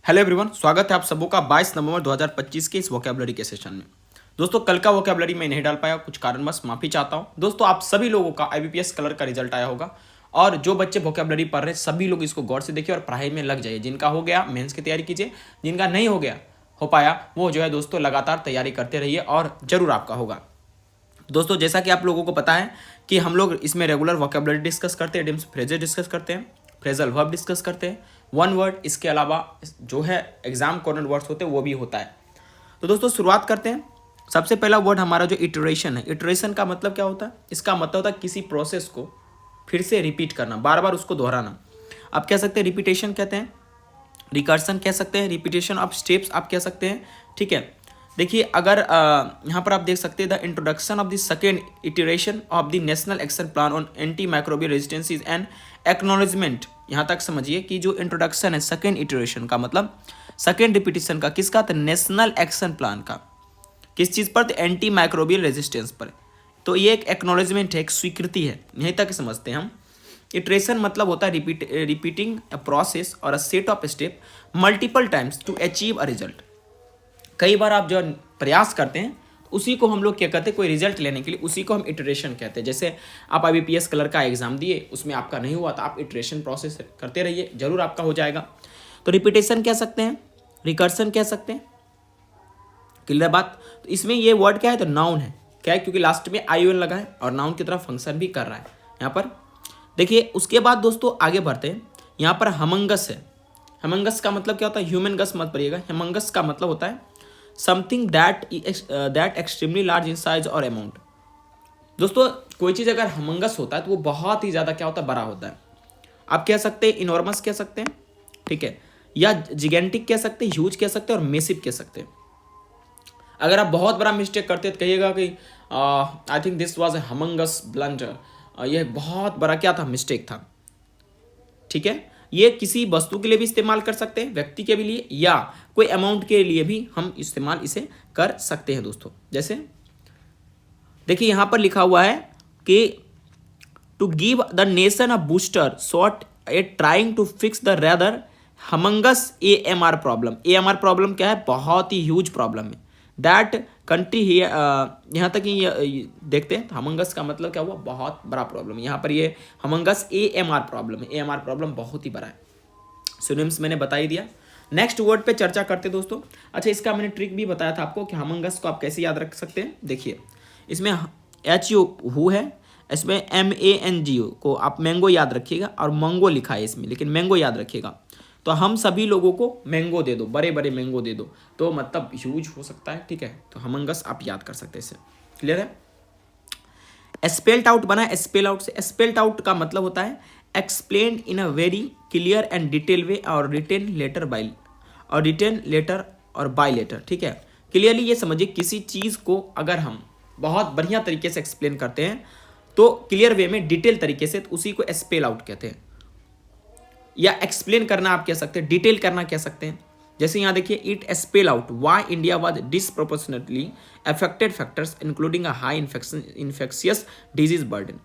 Hello everyone, स्वागत है आप सबों का 22 नवंबर 2025 के इस वोकैबुलरी के सेशन में। दोस्तों, कल का वोकैबुलरी मैं नहीं डाल पाया, कुछ कारणवश माफी चाहता हूं। दोस्तों, आप सभी लोगों का आईबीपीएस कलर का रिजल्ट आया होगा और जो बच्चे वोकैबुलरी पढ़ रहे हैं सभी लोग इसको गौर से देखिए और पढ़ाई में लग जाइए। जिनका हो गया मेंस की तैयारी कीजिए, जिनका नहीं हो पाया वो जो है दोस्तों लगातार तैयारी करते रहिए और जरूर आपका होगा। दोस्तों, जैसा कि आप लोगों को पता है कि हम लोग इसमें रेगुलर वोकैबुलरी डिस्कस करते हैं, इडियम्स फ्रेजेस डिस्कस करते हैं, फ्रेजल वर्ब डिस्कस करते हैं, वन वर्ड, इसके अलावा जो है एग्जाम कॉर्नर वर्ड्स होते हैं वो भी होता है। तो दोस्तों शुरुआत करते हैं। सबसे पहला वर्ड हमारा जो इटरेशन है। इटरेशन का मतलब क्या होता है? इसका मतलब होता है किसी प्रोसेस को फिर से रिपीट करना, बार बार उसको दोहराना। आप कह सकते हैं रिपीटेशन कहते हैं, रिकर्सन कह सकते हैं, रिपीटेशन ऑफ स्टेप्स आप कह सकते हैं। ठीक है, देखिए अगर यहाँ पर आप देख सकते हैं the introduction of the second iteration of the national action plan on anti microbial resistance is an acknowledgement. यहाँ तक समझिए कि जो इंट्रोडक्शन है सेकेंड इटरेशन का मतलब सेकेंड रिपीटेशन का, किसका? तो नेशनल एक्शन प्लान का। किस चीज़ पर? तो एंटी माइक्रोबियल रेजिस्टेंस पर। तो ये एक एक्नॉलेजमेंट है, एक स्वीकृति है, यहीं तक समझते हैं हम। इटरेशन मतलब होता है रिपीटिंग अ प्रोसेस और a set of step multiple times to achieve a result. कई बार आप जो प्रयास करते हैं उसी को हम लोग क्या कहते हैं, कोई रिजल्ट लेने के लिए उसी को हम इटरेशन कहते हैं। जैसे आप आईबीपीएस कलर का एग्जाम दिए, उसमें आपका नहीं हुआ तो आप इटरेशन प्रोसेस करते रहिए, जरूर आपका हो जाएगा। तो रिपीटेशन कह सकते हैं, रिकर्सन कह सकते हैं। क्लियर बात? तो इसमें ये वर्ड क्या है? तो नाउन है। क्या है? क्योंकि लास्ट में आई लगा है और नाउन की तरफ फंक्शन भी कर रहा है यहाँ पर। देखिए उसके बाद दोस्तों आगे बढ़ते हैं। यहाँ पर हमंगस है। हमंगस का मतलब क्या होता है? ह्यूमन गस मत पढ़िएगा। हमंगस का मतलब होता है something that extremely large in size और अमाउंट। दोस्तों, कोई चीज़ अगर हमंगस होता है तो वो बहुत ही ज़्यादा क्या होता है? बड़ा होता है। आप कह सकते हैं इनॉर्मस कह सकते हैं, ठीक है, या जिगेंटिक कह सकते हैं, ह्यूज कह सकते हैं और मेसिव कह सकते हैं। अगर आप बहुत बड़ा मिस्टेक करते हैं तो कहिएगा कि I think this was a humongous blunder, यह बहुत बड़ा क्या था? मिस्टेक था। ठीक है, ये किसी वस्तु के लिए भी इस्तेमाल कर सकते हैं, व्यक्ति के भी लिए, या कोई अमाउंट के लिए भी हम इस्तेमाल इसे कर सकते हैं दोस्तों। जैसे देखिए यहां पर लिखा हुआ है कि to give the nation a booster shot a trying to fix the rather humongous AMR problem. AMR problem क्या है? बहुत ही ह्यूज प्रॉब्लम है दैट कंट्री ही। यहाँ तक ये देखते हैं, हमंगस का मतलब क्या हुआ? बहुत बड़ा प्रॉब्लम। यहाँ पर ये हमंगस AMR प्रॉब्लम है। AMR प्रॉब्लम बहुत ही बड़ा है। सिनोनिम्स मैंने बता ही दिया। नेक्स्ट वर्ड पे चर्चा करते दोस्तों। अच्छा, इसका मैंने ट्रिक भी बताया था आपको कि हमंगस को आप कैसे याद रख सकते हैं। देखिए इसमें HU हु है, इसमें MANGO को आप मैंगो याद रखिएगा और मंगो लिखा है इसमें, लेकिन मैंगो याद रखिएगा। तो हम सभी लोगों को मैंगो दे दो, बड़े बड़े मैंगो दे दो, तो मतलब ह्यूज हो सकता है। ठीक है, तो हमंगस आप याद कर सकते हैं इससे। क्लियर है? स्पेल्ट आउट बना है स्पेल आउट से। स्पेल्ट आउट का मतलब होता है explain in a very clear and detail वे और रिटेन लेटर और बाय लेटर। ठीक है, क्लियरली ये समझिए किसी चीज़ को अगर हम बहुत बढ़िया तरीके से एक्सप्लेन करते हैं तो क्लियर वे में, डिटेल तरीके से, तो उसी को स्पेल आउट कहते हैं। या एक्सप्लेन करना आप कह सकते हैं, डिटेल करना कह सकते हैं। जैसे यहाँ देखिए it spell out why India was disproportionately affected factors including a high infectious disease burden.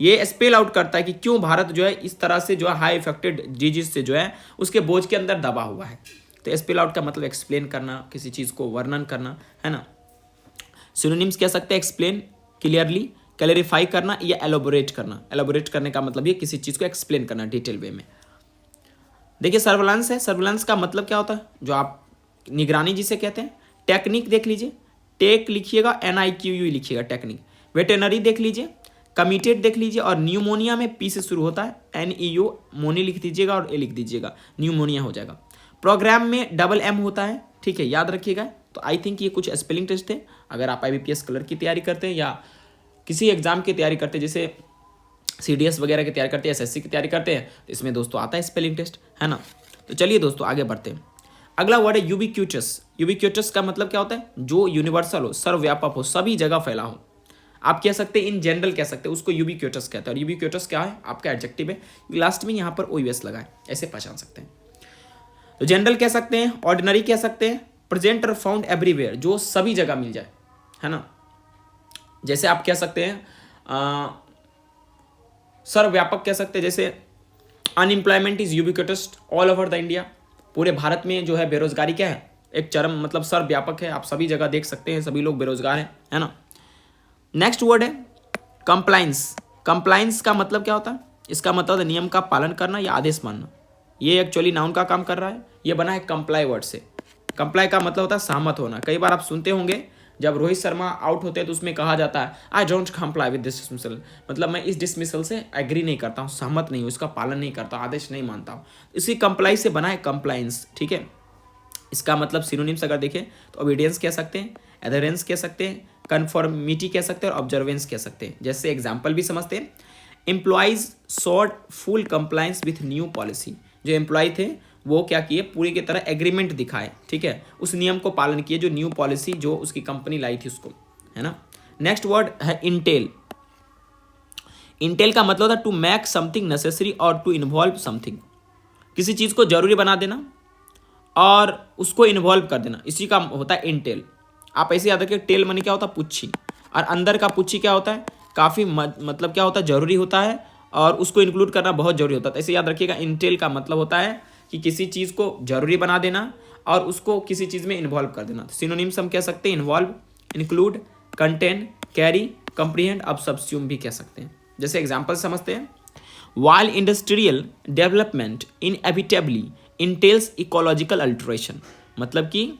ये स्पेल आउट करता है कि क्यों भारत जो है इस तरह से जो है हाई इफेक्टेड डिजीज से जो है उसके बोझ के अंदर दबा हुआ है। तो स्पेल आउट का मतलब एक्सप्लेन करना, किसी चीज़ को वर्णन करना, है ना। सिनोनिम्स कह सकते हैं एक्सप्लेन, क्लियरली, क्लैरिफाई करना या एलोबोरेट करना। एलोबोरेट करने का मतलब ये किसी चीज़ को एक्सप्लेन करना डिटेल वे में। देखिए सर्विलांस है। सर्विलांस का मतलब क्या होता है? जो आप निगरानी जिसे कहते हैं। टेक्निक देख लीजिए, टेक लिखिएगा, NIQU लिखिएगा, टेक्निक। वेटेनरी देख लीजिए, कमिटेड देख लीजिए, और न्यूमोनिया में P से शुरू होता है, NEU, मोनी लिख दीजिएगा और A लिख दीजिएगा, न्यूमोनिया हो जाएगा। प्रोग्राम में MM होता है, ठीक है, याद रखिएगा। तो आई थिंक ये कुछ स्पेलिंग टेस्ट थे। अगर आप IBPS कलर की तैयारी करते हैं या किसी एग्जाम की तैयारी करते हैं, जैसे CDS वगैरह की तैयारी करते हैं, SSC की तैयारी करते हैं, तो इसमें दोस्तों आता है स्पेलिंग टेस्ट, है ना। तो चलिए दोस्तों आगे बढ़ते हैं। अगला वर्ड है यूबिक्यूटस। यूबिक्यूटस का मतलब क्या होता है? जो यूनिवर्सल हो, सर्वव्यापक हो, सभी जगह फैला हो। आप कह सकते हैं इन जनरल कह सकते हैं, उसको यूबिक्यूटस कहते हैं। और यूबिक्यूटस क्या है? आपका एडजेक्टिव है, लास्ट में यहाँ पर OUS लगा है, ऐसे पहचान सकते हैं। तो जनरल कह सकते हैं, ऑर्डिनरी कह सकते हैं, प्रेजेंट और फाउंड एवरीवेयर, जो सभी जगह मिल जाए, है ना। जैसे आप कह सकते हैं सर्वव्यापक कह सकते हैं, जैसे unemployment is ubiquitous all over the India. पूरे भारत में जो है बेरोजगारी क्या है, एक चरम मतलब सर्वव्यापक है, आप सभी जगह देख सकते हैं, सभी लोग बेरोजगार हैं, है ना। नेक्स्ट वर्ड है कंप्लाइंस। कंप्लाइंस का मतलब क्या होता है, इसका मतलब है नियम का पालन करना या आदेश मानना। ये एक्चुअली नाउन का काम कर रहा है, ये बना है कंप्लाई वर्ड से। कंप्लाई का मतलब होता है सहमत होना। कई बार आप सुनते होंगे जब रोहित शर्मा आउट होते हैं तो उसमें कहा जाता है I don't comply with this dismissal, मतलब मैं इस डिसमिसल से एग्री नहीं करता हूँ, सहमत नहीं हूँ, इसका पालन नहीं करता, आदेश नहीं मानता हूँ। इसी कंप्लाई से बना है कंप्लाइंस, ठीक है। इसका मतलब सिनोनिम्स अगर देखें तो ओबीडियंस कह सकते हैं, एडहेरेंस कह सकते हैं, कन्फर्मिटी कह सकते हैं और ऑब्जर्वेंस कह सकते हैं। जैसे एग्जाम्पल भी समझते हैं, employees sought full compliance with new policy. जो एम्प्लॉय थे वो क्या किए, पूरी की तरह एग्रीमेंट दिखाए, ठीक है, उस नियम को पालन किए जो न्यू पॉलिसी जो उसकी कंपनी लाई थी उसको, है ना। नेक्स्ट वर्ड है इंटेल। इंटेल का मतलब होता है टू मेक समथिंग नेसेसरी और टू इन्वॉल्व समथिंग, किसी चीज़ को जरूरी बना देना और उसको इन्वॉल्व कर देना, इसी का होता है इंटेल। आप ऐसे याद रखिए, टेल मनी क्या होता है, पुच्छी, और अंदर का पुच्छी क्या होता है, काफ़ी मतलब क्या होता है, जरूरी होता है और उसको इंक्लूड करना बहुत जरूरी होता है। तो ऐसे याद रखिएगा, इंटेल का मतलब होता है कि किसी चीज़ को जरूरी बना देना और उसको किसी चीज़ में इन्वॉल्व कर देना। सिनोनिम्स हम कह सकते हैं involve, include, contain, carry, comprehend, अब सबस्यूम भी कह सकते हैं। जैसे एग्जाम्पल समझते हैं, while industrial development inevitably entails ecological alteration, मतलब कि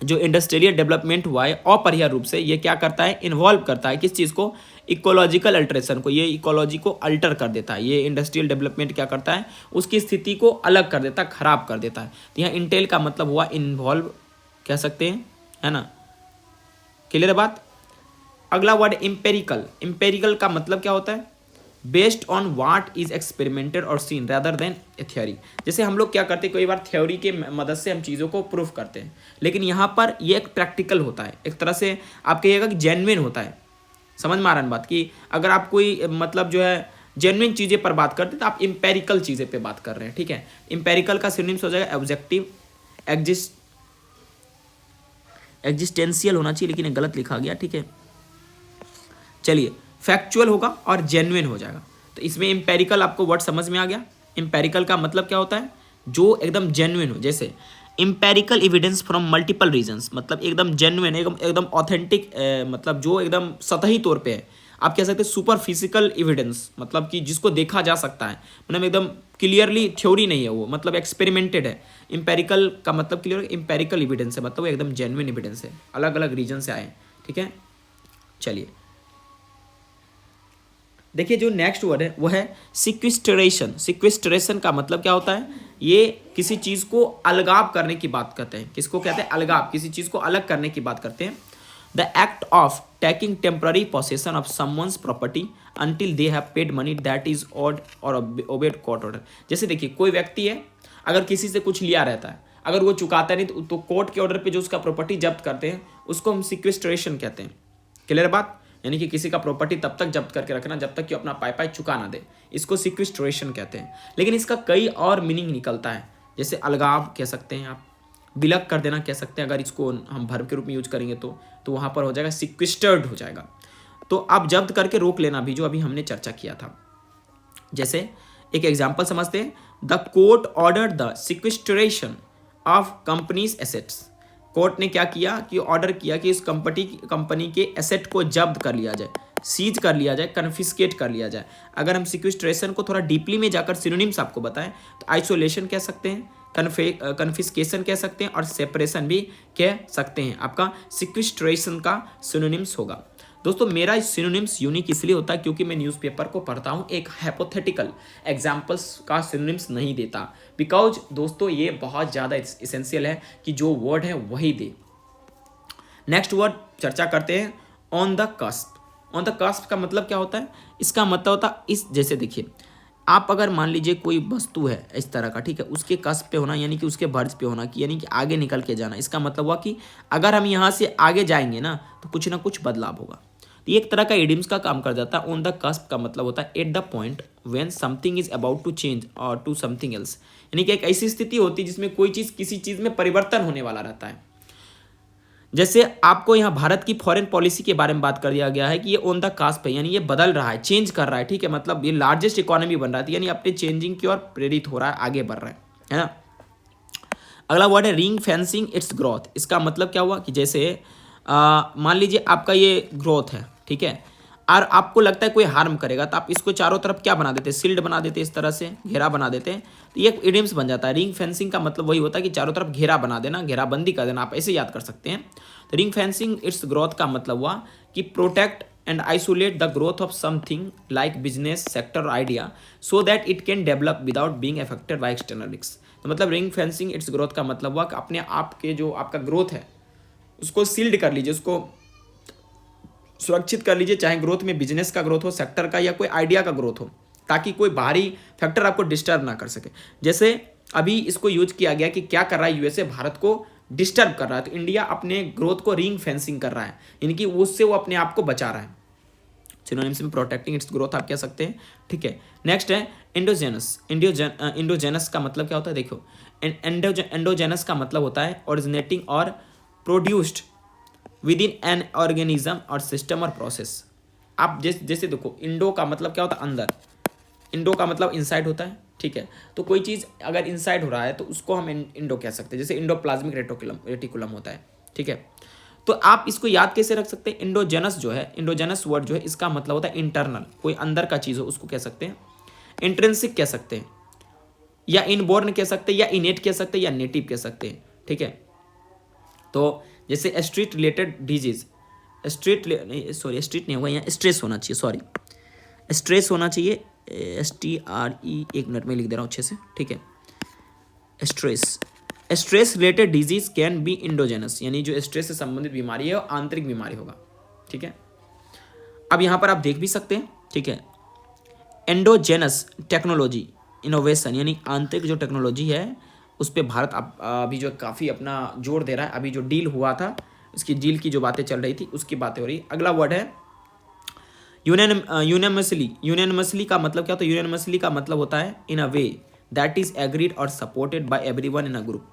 जो इंडस्ट्रियल डेवलपमेंट हुआ है अपरिहार्य रूप से ये क्या करता है, इन्वॉल्व करता है किस चीज़ को, इकोलॉजिकल अल्टरेशन को। ये इकोलॉजी को अल्टर कर देता है, ये इंडस्ट्रियल डेवलपमेंट क्या करता है, उसकी स्थिति को अलग कर देता है, खराब कर देता है। तो यहाँ इंटेल का मतलब हुआ इन्वॉल्व कह सकते हैं, है ना। क्लियर बात। अगला वर्ड इम्पेरिकल। इम्पेरिकल का मतलब क्या होता है, based on what is experimented और seen rather than a theory. जैसे हम लोग क्या करते हैं, कई बार थ्योरी के मदद से हम चीज़ों को प्रूफ करते हैं, लेकिन यहाँ पर ये एक प्रैक्टिकल होता है, एक तरह से आप कहिएगा कि जेन्युइन होता है। समझ में आ रहा है बात, कि अगर आप कोई मतलब जो है जेन्युइन चीज़ें पर बात करते हैं तो आप इम्पेरिकल चीज़ें पे बात कर रहे हैं, ठीक है। इम्पेरिकल का सिनोनिम्स हो जाएगा ऑब्जेक्टिव, एग्जिस्टेंशियल होना चाहिए लेकिन गलत लिखा गया, ठीक है। चलिए, फैक्चुअल होगा और जेन्युइन हो जाएगा। तो इसमें इंपेरिकल आपको वर्ड समझ में आ गया। इंपेरिकल का मतलब क्या होता है, जो एकदम जेन्युइन हो। जैसे empirical evidence from multiple regions, मतलब एकदम जेन्युइन, एकदम ऑथेंटिक, मतलब जो एकदम सतही तौर पे है। आप कह सकते हैं सुपर फिजिकल एविडेंस, मतलब कि जिसको देखा जा सकता है, मतलब एकदम क्लियरली थ्योरी नहीं है वो, मतलब एक्सपेरिमेंटेड है। इंपेरिकल का मतलब क्लियर, इंपेरिकल एविडेंस है मतलब वो एकदम जेन्युइन एविडेंस है, अलग अलग रीजन से आए, ठीक है। चलिए देखिए, जो नेक्स्ट वर्ड है वो है सिक्विस्टरेशन। सिक्विस्टरेशन का मतलब क्या होता है, ये किसी चीज़ को अलगाव करने की बात करते हैं। किसको कहते हैं, अलगाव, किसी चीज़ को अलग करने की बात करते हैं। The act of taking temporary possession of someone's property until they have paid money that is odd और ओबेड कोर्ट ऑर्डर। जैसे देखिए, कोई व्यक्ति है, अगर किसी से कुछ लिया रहता है, अगर वो चुकाता नहीं तो कोर्ट के ऑर्डर पे जो उसका प्रॉपर्टी जब्त करते हैं उसको हम सिक्विस्टरेशन कहते हैं। क्लियर बात, यानी कि किसी का प्रॉपर्टी तब तक जब्त करके रखना जब तक कि अपना पाई चुका ना दे, इसको सिक्विस्टरेशन कहते हैं। लेकिन इसका कई और मीनिंग निकलता है, जैसे अलगाव कह सकते हैं आप, विलग कर देना कह सकते हैं, अगर इसको हम वर्ब के रूप में यूज करेंगे तो वहाँ पर हो जाएगा सिक्विस्टर्ड हो जाएगा। तो आप जब्त करके रोक लेना भी, जो अभी हमने चर्चा किया था। जैसे एक एग्जाम्पल समझते हैं, the court order the sequestration of companies assets. कोर्ट ने क्या किया कि ऑर्डर किया कि इस कंपनी के एसेट को जब्त कर लिया जाए, सीज कर लिया जाए, कन्फिस्केट कर लिया जाए। अगर हम सिक्विस्ट्रेशन को थोड़ा डीपली में जाकर सिनोनिम्स आपको बताएं तो आइसोलेशन कह सकते हैं, कन्फिस्केशन कह सकते हैं और सेपरेशन भी कह सकते हैं। आपका सिक्विस्ट्रेशन का सिनोनिम्स होगा। दोस्तों, मेरा सिनोनिम्स यूनिक इसलिए होता है क्योंकि मैं न्यूज़पेपर को पढ़ता हूँ, एक हाइपोथेटिकल एग्जाम्पल्स का सिनोनिम्स नहीं देता। बिकॉज दोस्तों, ये बहुत ज़्यादा इसेंशियल है कि जो वर्ड है वही दे। नेक्स्ट वर्ड चर्चा करते हैं, on the cusp. On the cusp का मतलब क्या होता है, इसका मतलब होता है इस, जैसे देखिए, आप अगर मान लीजिए कोई वस्तु है इस तरह का, ठीक है, उसके कस्प पे होना यानी कि उसके वर्ज पे होना, कि यानी कि आगे निकल के जाना। इसका मतलब हुआ कि अगर हम यहाँ से आगे जाएंगे ना तो कुछ ना कुछ बदलाव होगा। तो एक तरह का इडियम्स का काम कर जाता है। ऑन द कस्प का मतलब होता है at the point when something is about to change और टू समथिंग एल्स, यानी कि एक ऐसी स्थिति होती है जिसमें कोई चीज़ किसी चीज़ में परिवर्तन होने वाला रहता है। जैसे आपको यहाँ भारत की फॉरेन पॉलिसी के बारे में बात कर दिया गया है कि ये ऑन द कास्प है, यानी ये बदल रहा है, चेंज कर रहा है, ठीक है, मतलब ये लार्जेस्ट इकोनॉमी बन रहा है, यानी अपने चेंजिंग की ओर प्रेरित हो रहा है, आगे बढ़ रहा है ना। अगला वर्ड है रिंग फेंसिंग इट्स ग्रोथ। इसका मतलब क्या हुआ कि जैसे मान लीजिए आपका ये ग्रोथ है, ठीक है, और आपको लगता है कोई हार्म करेगा तो आप इसको चारों तरफ क्या बना देते हैं, शील्ड बना देते हैं, इस तरह से घेरा बना देते हैं। तो ये एक इडियम्स बन जाता है। रिंग फेंसिंग का मतलब वही होता है कि चारों तरफ घेरा बना देना, घेराबंदी कर देना, आप ऐसे याद कर सकते हैं। तो रिंग फेंसिंग इट्स ग्रोथ का मतलब हुआ कि protect and isolate the growth of something like business sector और idea so that it can develop without being affected by external risk. तो मतलब रिंग फेंसिंग इट्स ग्रोथ का मतलब हुआ कि अपने आप के जो आपका ग्रोथ है उसको सील्ड कर लीजिए, उसको सुरक्षित कर लीजिए, चाहे ग्रोथ में बिजनेस का ग्रोथ हो, सेक्टर का, या कोई आइडिया का ग्रोथ हो, ताकि कोई बाहरी फैक्टर आपको डिस्टर्ब ना कर सके। जैसे अभी इसको यूज किया गया कि क्या कर रहा है यूएसए, भारत को डिस्टर्ब कर रहा है, तो इंडिया अपने ग्रोथ को रिंग फेंसिंग कर रहा है, यानी कि उससे वो अपने आप को बचा रहा है। सिनोनिम्स में प्रोटेक्टिंग इट्स ग्रोथ आप कह सकते हैं, ठीक है। नेक्स्ट है एंडोजेनस। एंडोजेनस का मतलब क्या होता है, देखो एंडोजेनस का मतलब होता है ओरिजिनेटिंग और produced with in an organism और सिस्टम और प्रोसेस। आप जैसे देखो, इंडो का मतलब क्या होता है, अंदर, इंडो का मतलब इनसाइड होता है, ठीक है। तो कोई चीज़ अगर इनसाइड हो रहा है तो उसको हम इंडो कह सकते हैं, जैसे इंडोप्लाज्मिक रेटिकुलम होता है, ठीक है। तो आप इसको याद कैसे रख सकते हैं, इंडोजेनस जो है, इंडोजेनस वर्ड जो है इसका मतलब होता है इंटरनल, कोई अंदर का चीज़ हो उसको कह सकते हैं। इंट्रिंसिक कह सकते हैं, या इनबोर्न कह सकते हैं, या इनेट कह सकते हैं, या नेटिव कह सकते हैं, ठीक है। तो जैसे स्ट्रीट रिलेटेड डिजीज, स्ट्रीट नहीं होगा, यहाँ स्ट्रेस होना चाहिए, सॉरी स्ट्रेस होना चाहिए, STRE, एक मिनट में लिख दे रहा हूँ अच्छे से, ठीक है। Stress related disease can be endogenous, यानी जो स्ट्रेस से संबंधित बीमारी है वो आंतरिक बीमारी होगा, ठीक है। अब यहाँ पर आप देख भी सकते हैं, ठीक है, एंडोजेनस टेक्नोलॉजी इनोवेशन, यानी आंतरिक जो टेक्नोलॉजी है उस पर भारत अभी जो काफ़ी अपना जोर दे रहा है। अभी जो डील हुआ था, उसकी डील की जो बातें चल रही थी उसकी बातें हो रही। अगला वर्ड है यूनानिमसली का मतलब क्या होता है, यूनानिमसली का मतलब होता है इन अ वे दैट इज एग्रीड और supported by everyone in a group.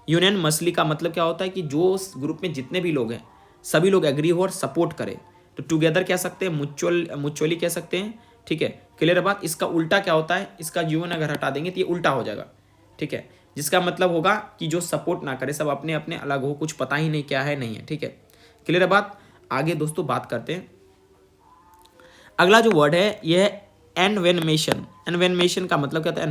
Unanimously का मतलब क्या होता है कि जो ग्रुप में जितने भी लोग हैं सभी लोग एग्री हो और सपोर्ट करें। तो टुगेदर कह सकते हैं, म्यूचुअली कह सकते हैं, ठीक है। क्लियर है बात। इसका उल्टा क्या होता है, इसका यून अगर हटा देंगे तो ये उल्टा हो जाएगा, ठीक है, जिसका मतलब होगा कि जो सपोर्ट ना करे, सब अपने अपने अलग हो, कुछ पता ही नहीं क्या है नहीं है, ठीक है। क्लियर है बात। आगे दोस्तों बात करते हैं। अगला जो वर्ड है यह है एनवेनमेशन। एनवेनमेशन का मतलब क्या होता है,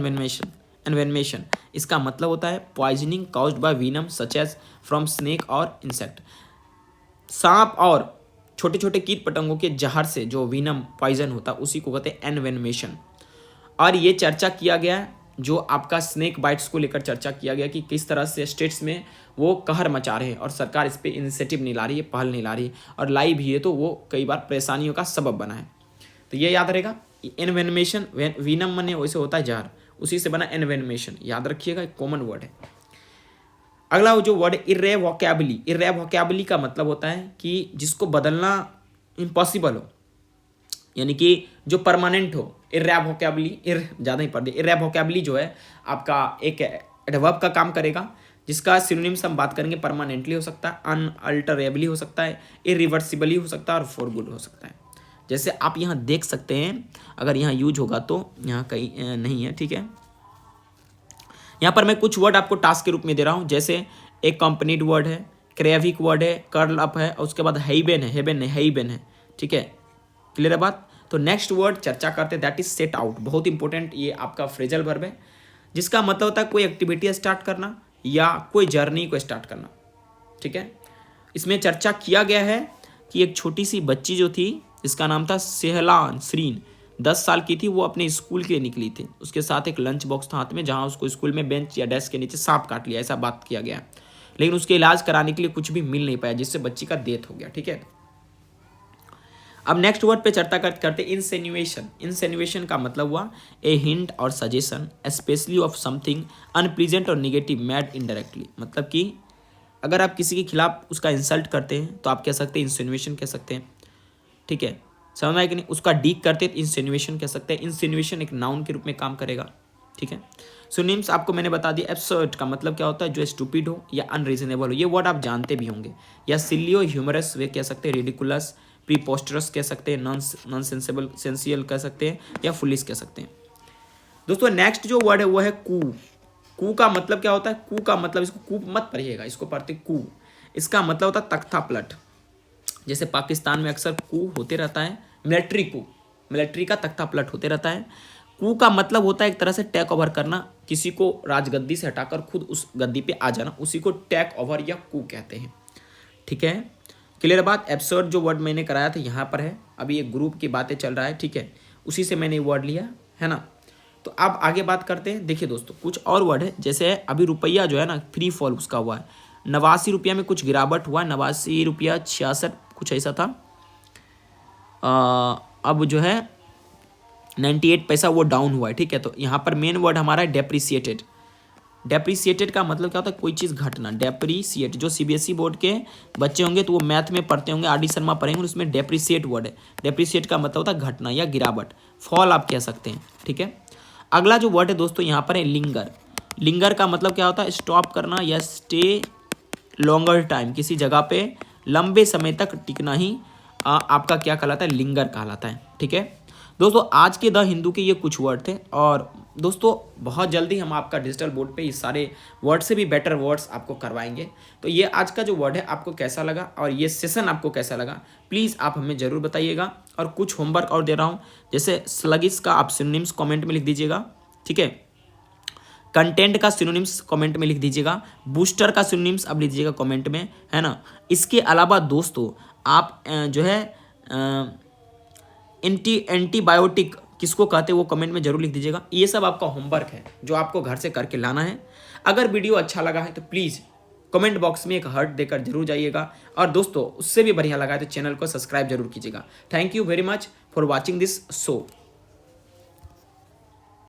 एनवेनमेशन इसका मतलब होता है poisoning caused by venom such as from snake और इंसेक्ट। सांप और छोटे छोटे कीट पतंगों के जहर से जो वीनम पॉइजन होता है उसी को कहते हैं एनवेनमेशन। और ये चर्चा किया गया, जो आपका स्नेक बाइट्स को लेकर चर्चा किया गया कि किस तरह से स्टेट्स में वो कहर मचा रहे हैं और सरकार इस पर इनिशिएटिव नहीं ला रही है, पहल नहीं ला रही है, और लाई भी है तो वो कई बार परेशानियों का सबब बना है। तो ये याद रहेगा, एनवेनमेशन, वीनम मने वैसे होता है जहर, उसी से बना एनवेनमेशन, याद रखिएगा, एक कॉमन वर्ड है। अगला जो वर्ड है इर्रेवोकेबली। इर्रेवोकेबली का मतलब होता है कि जिसको बदलना इम्पॉसिबल हो, यानी कि जो परमानेंट हो। इर्रेवोकेबली, ज़्यादा ही पढ़ दिया। इर्रेवोकेबली जो है आपका एक एडवर्ब का काम करेगा, जिसका सिनोनिम्स हम बात करेंगे परमानेंटली हो सकता है, अनअल्टरेबली हो सकता है, इरिवर्सिबली हो सकता है, और फॉर गुड हो सकता है। जैसे आप यहाँ देख सकते हैं, अगर यहाँ यूज होगा तो यहाँ कहीं नहीं है, ठीक है। यहाँ पर मैं कुछ वर्ड आपको टास्क के रूप में दे रहा हूँ, जैसे एक कंपनीड वर्ड है, क्रेविक वर्ड है, कर्ल अप है, और उसके बाद हेबेन है, हेबेन है, ठीक है। क्लियर है बात। तो नेक्स्ट वर्ड चर्चा करते हैं, दैट इज सेट आउट। बहुत इंपॉर्टेंट, ये आपका फ्रेजल वर्ब है, जिसका मतलब होता है कोई एक्टिविटी स्टार्ट करना या कोई जर्नी को स्टार्ट करना, ठीक है। इसमें चर्चा किया गया है कि एक छोटी सी बच्ची जो थी, जिसका नाम था सेहलान सरीन, 10 साल की थी, वो अपने स्कूल के लिए निकली थी, उसके साथ एक लंच बॉक्स था हाथ में, जहाँ उसको स्कूल में बेंच या डेस्क के नीचे सांप काट लिया, ऐसा बात किया गया। लेकिन उसके इलाज कराने के लिए कुछ भी मिल नहीं पाया, जिससे बच्ची का डेथ हो गया, ठीक है। अब नेक्स्ट वर्ड पे चर्चा करते इंसेन्युएशन। इंसेन्युएशन का मतलब हुआ ए हिंट और suggestion specially of something unpleasant और निगेटिव मेड इनडायरेक्टली। मतलब कि अगर आप किसी के खिलाफ उसका इंसल्ट करते हैं तो आप कह सकते हैं इंसिनुएशन कह सकते हैं, ठीक है, समझ में आया कि नहीं। उसका डीक करते हैं तो इंसिनुएशन कह सकते हैं। इंसिनुएशन एक नाउन के रूप में काम करेगा, ठीक है। सिनोनिम्स आपको मैंने बता दिया। एब्सर्ड का मतलब क्या होता है, जो स्टूपिड हो या अनरीजनेबल हो, ये वर्ड आप जानते भी होंगे। या सिली हो, ह्यूमरस वे कह सकते हैं, रिडिकुलस, प्रीपोस्टरस कह सकते हैं, नॉन सेंसेबल सेंसियल कह सकते हैं, या फुलिस कह सकते हैं। दोस्तों नेक्स्ट जो वर्ड है वो है कू। कू का मतलब क्या होता है? कू का मतलब, इसको कू मत पढ़िएगा, इसको पढ़ते कू। इसका मतलब होता है तख्ता पलट। जैसे पाकिस्तान में अक्सर कू होते रहता है, मिलिट्री कू, मिलिट्री का तख्ता पलट होते रहता है। कू का मतलब होता है एक तरह से टेक ओवर करना, किसी को राजगद्दी से हटाकर खुद उस गद्दी पे आ जाना, उसी को टेक ओवर या कू कहते हैं। ठीक है, क्लियर बात। एब्सर्ड जो वर्ड मैंने कराया था यहाँ पर है, अभी एक ग्रुप की बातें चल रहा है, ठीक है, उसी से मैंने वर्ड लिया है ना। तो अब आगे बात करते हैं। देखिए दोस्तों, कुछ और वर्ड है, जैसे अभी रुपया जो है ना, फ्री फॉल उसका हुआ है, 89 रुपया में कुछ गिरावट हुआ, 89 रुपया 66 कुछ ऐसा था। अब जो है 98 पैसा वो डाउन हुआ है। ठीक है, तो यहाँ पर मेन वर्ड हमारा है डेप्रिसिएटेड। डेप्रिसिएटेड का मतलब क्या होता है? कोई चीज़ घटना, डेप्रिसिएट। जो सीबीएसई बोर्ड के बच्चे होंगे तो वो मैथ में पढ़ते होंगे, आर डी शर्मा पढ़ेंगे, उसमें डेप्रिसिएट वर्ड है। डेप्रिसिएट का मतलब होता है घटना या गिरावट, फॉल आप कह सकते हैं। ठीक है, अगला जो वर्ड है दोस्तों यहाँ पर है लिंगर। लिंगर का मतलब क्या होता है? स्टॉप करना या स्टे लॉन्गर टाइम, किसी जगह पे लंबे समय तक टिकना ही आपका क्या कहलाता है? लिंगर कहलाता है। ठीक है दोस्तों, आज के द हिंदू के ये कुछ वर्ड थे, और दोस्तों बहुत जल्दी हम आपका डिजिटल बोर्ड पे इस सारे वर्ड से भी बेटर वर्ड्स आपको करवाएंगे। तो ये आज का जो वर्ड है आपको कैसा लगा, और ये सेशन आपको कैसा लगा, प्लीज़ आप हमें ज़रूर बताइएगा। और कुछ होमवर्क और दे रहा हूँ, जैसे स्लगिश का आप सिनोनिम्स कमेंट में लिख दीजिएगा। ठीक है, कंटेंट का सिनोनिम्स कमेंट में लिख दीजिएगा, बूस्टर का सिनोनिम्स आप लिख दीजिएगा कमेंट में, है ना। इसके अलावा दोस्तों आप जो है एंटीबायोटिक किसको कहते हैं वो कमेंट में जरूर लिख दीजिएगा। ये सब आपका होमवर्क है जो आपको घर से करके लाना है। अगर वीडियो अच्छा लगा है तो प्लीज़ कमेंट बॉक्स में एक हार्ट देकर जरूर जाइएगा, और दोस्तों उससे भी बढ़िया लगा है तो चैनल को सब्सक्राइब जरूर कीजिएगा। Thank you very much for watching this show.